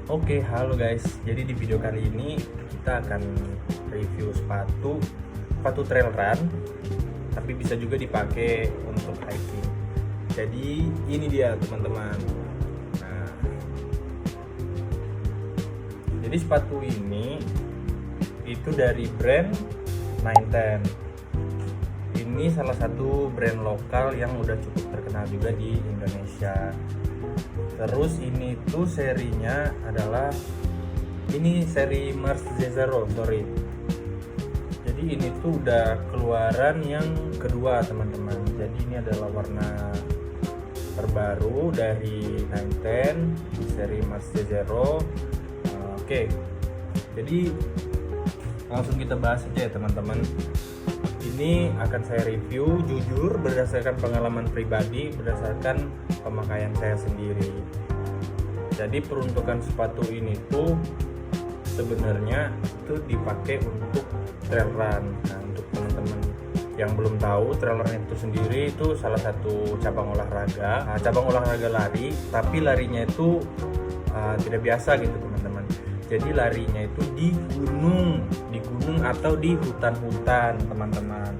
Oke, halo guys. Jadi di video kali ini kita akan review sepatu trail run, tapi bisa juga dipakai untuk hiking. Jadi ini dia teman-teman. Nah, jadi sepatu ini itu dari brand 910. Ini salah satu brand lokal yang udah cukup terkenal juga di Indonesia. Terus ini tuh serinya adalah ini seri Mars Zero, sorry. Jadi ini tuh udah keluaran yang kedua teman-teman. Jadi ini adalah warna terbaru dari 910 seri Mars Zero. Oke. Jadi langsung kita bahas aja ya teman-teman. Ini akan saya review jujur berdasarkan pengalaman pribadi, berdasarkan pemakaian saya sendiri. Jadi peruntukan sepatu ini tuh sebenarnya itu dipakai untuk trail run. Nah, untuk teman-teman yang belum tahu, trail run itu sendiri itu salah satu cabang olahraga. Cabang olahraga lari, tapi larinya itu tidak biasa gitu teman-teman. Jadi larinya itu di gunung atau di hutan-hutan teman-teman.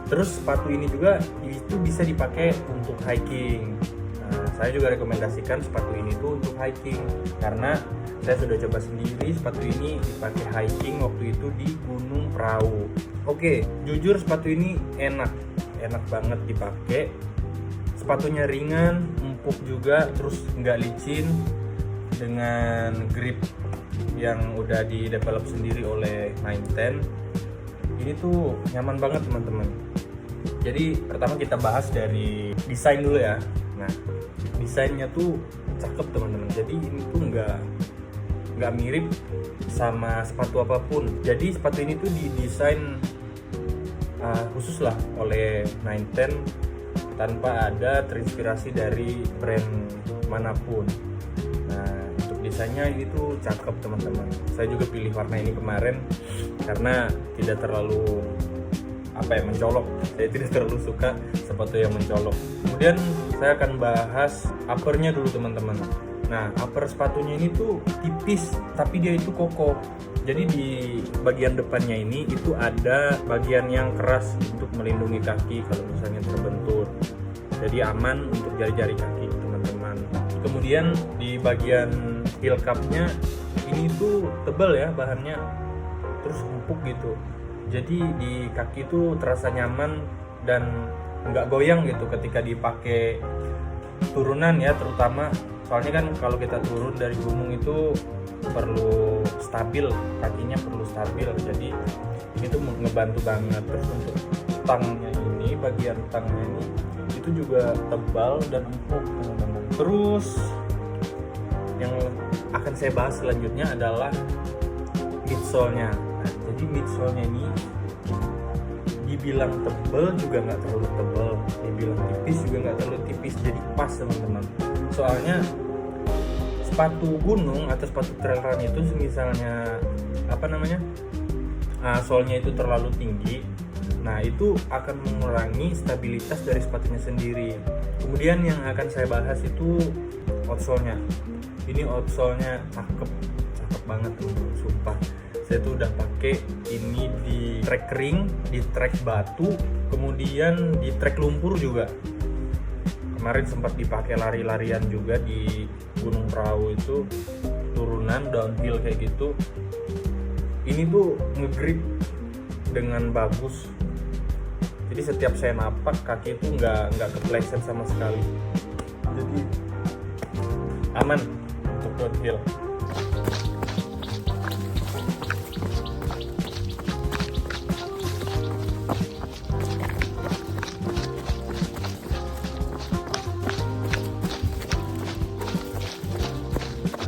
Terus sepatu ini juga itu bisa dipakai untuk hiking. Nah, saya juga rekomendasikan sepatu ini tuh untuk hiking karena saya sudah coba sendiri sepatu ini dipakai hiking waktu itu di Gunung Prau. Oke, jujur sepatu ini enak banget dipakai. Sepatunya ringan, empuk juga, terus nggak licin dengan grip yang udah di develop sendiri oleh 910. Ini tuh nyaman banget teman-teman. Jadi pertama kita bahas dari desain dulu ya. Nah, desainnya tuh cakep teman-teman. Jadi ini tuh nggak mirip sama sepatu apapun. Jadi sepatu ini tuh didesain khusus lah oleh 910 tanpa ada terinspirasi dari brand manapun. Nah, untuk desainnya ini tuh cakep teman-teman. Saya juga pilih warna ini kemarin karena tidak terlalu mencolok. Saya tidak terlalu suka sepatu yang mencolok. Kemudian saya akan bahas uppernya dulu teman-teman. Nah, upper sepatunya ini tuh tipis tapi dia itu kokoh. Jadi di bagian depannya ini itu ada bagian yang keras untuk melindungi kaki kalau misalnya terbentur. Jadi aman untuk jari-jari kaki teman-teman. Kemudian di bagian heel cup-nya ini tuh tebal ya bahannya, terus empuk gitu. Jadi di kaki tuh terasa nyaman dan nggak goyang gitu ketika dipakai turunan ya, terutama soalnya kan kalau kita turun dari gunung itu perlu stabil, kakinya perlu stabil. Jadi ini tuh ngebantu banget. Terus untuk tangnya ini, bagian tangnya ini itu juga tebal dan empuk teman-teman. Terus yang akan saya bahas selanjutnya adalah midsole-nya. Nah, jadi midsole-nya ini dibilang tebal juga nggak terlalu tebal, dibilang tipis juga nggak terlalu tipis, jadi pas teman-teman. Soalnya sepatu gunung atau sepatu trail run itu misalnya solnya itu terlalu tinggi, nah itu akan mengurangi stabilitas dari sepatunya sendiri. Kemudian yang akan saya bahas itu outsole-nya. Ini outsole-nya cakep banget teman-teman, sumpah. Saya tuh udah pakai ini di trek kering, di trek batu, kemudian di trek lumpur juga. Kemarin sempat dipakai lari-larian juga di Gunung Prau itu, turunan downhill kayak gitu. Ini tuh ngegrip dengan bagus. Jadi setiap saya napak kaki itu nggak kepleset sama sekali. Jadi aman untuk downhill.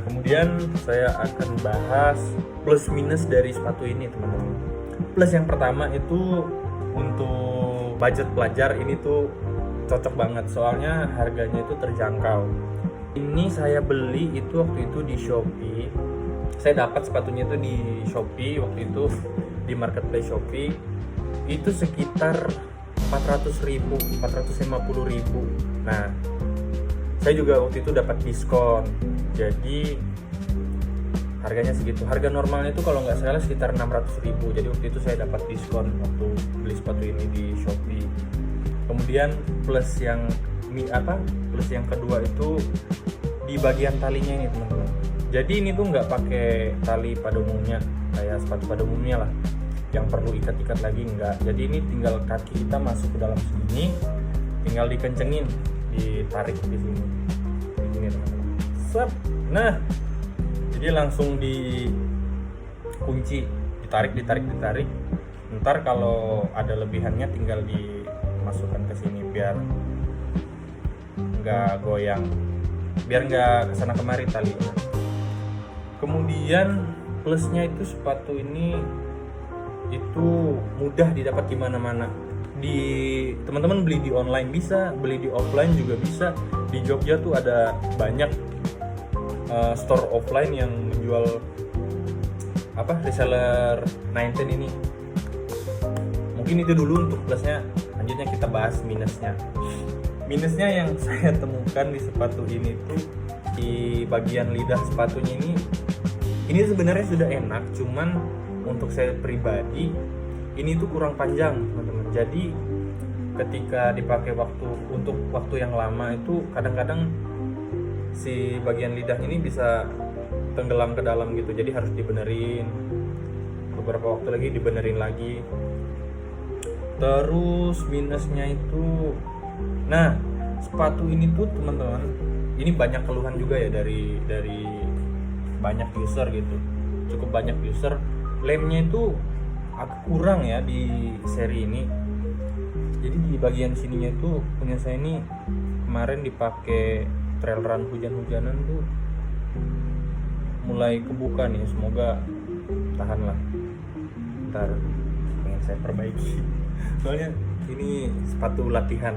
Kemudian saya akan bahas plus minus dari sepatu ini teman-teman. Plus yang pertama itu untuk budget pelajar ini tuh cocok banget, soalnya harganya itu terjangkau. Ini saya beli itu waktu itu di Shopee. Saya dapat sepatunya itu di Shopee waktu itu, di marketplace Shopee. Itu sekitar 400.000, 450.000. Nah, saya juga waktu itu dapat diskon, jadi harganya segitu. Harga normalnya itu kalau nggak salah sekitar 600.000, jadi waktu itu saya dapat diskon waktu beli sepatu ini di Shopee. Kemudian plus yang kedua itu di bagian talinya ini teman-teman. Jadi ini tuh nggak pakai tali pada umumnya kayak sepatu pada umumnya lah, yang perlu ikat-ikat lagi enggak. Jadi ini tinggal kaki kita masuk ke dalam sini, tinggal dikencengin, ditarik di sini teman-teman. Sep. Nah, jadi langsung dikunci, ditarik. Ntar kalau ada lebihannya tinggal dimasukkan ke sini biar nggak goyang, biar nggak kesana kemari talinya. Kemudian plusnya itu sepatu ini itu mudah didapat di mana-mana. Teman-teman beli di online bisa, beli di offline juga bisa. Di Jogja tuh ada banyak store offline yang menjual reseller 910 ini. Mungkin itu dulu untuk plusnya. Lanjutnya kita bahas minusnya. Minusnya yang saya temukan di sepatu ini tuh di bagian lidah sepatunya ini sebenarnya sudah enak, cuman untuk saya pribadi ini tuh kurang panjang teman-teman. Jadi ketika dipakai untuk waktu yang lama itu kadang-kadang si bagian lidah ini bisa tenggelam ke dalam gitu, jadi harus dibenerin, beberapa waktu lagi dibenerin lagi. Terus minusnya itu, nah sepatu ini tuh teman-teman, ini banyak keluhan juga ya dari banyak user gitu, cukup banyak user. Lemnya itu agak kurang ya di seri ini. Jadi di bagian sininya itu punya saya ini kemarin dipakai trail run hujan-hujanan tuh mulai kebuka nih. Semoga tahan lah, ntar pengen saya perbaiki soalnya ini sepatu latihan.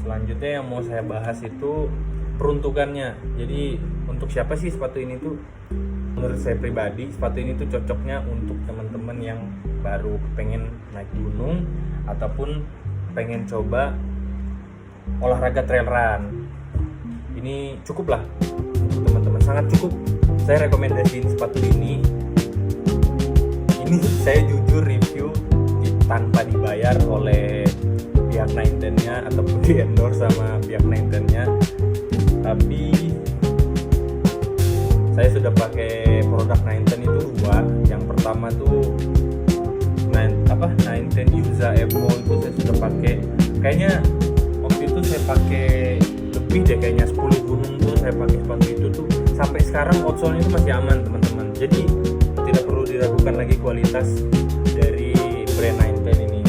Selanjutnya yang mau saya bahas itu peruntukannya. Jadi untuk siapa sih sepatu ini tuh? Menurut saya pribadi sepatu ini tuh cocoknya untuk teman-teman yang baru pengen naik gunung ataupun pengen coba olahraga trail run. Ini cukup lah untuk teman-teman, sangat cukup. Saya rekomendasiin sepatu ini. Ini saya jujur review tanpa dibayar oleh pihak 910-nya ataupun di endorse sama pihak 910-nya. Tapi saya sudah pakai produk 910 itu dua. Yang pertama tuh 910 Yuza Evo itu saya sudah pakai. Kayaknya waktu itu saya pakai lebih deh, kayaknya 10 gunung tuh saya pakai sepatu itu tuh. Sampai sekarang outsole-nya itu masih aman teman-teman. Jadi tidak perlu diragukan lagi kualitas dari brand 910 ini.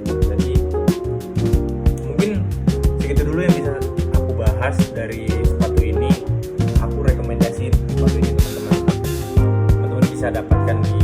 Jadi mungkin segitu dulu yang bisa aku bahas dari sepatu ini. Aku rekomendasiin sepatu ini teman-teman. Teman-teman bisa dapatkan di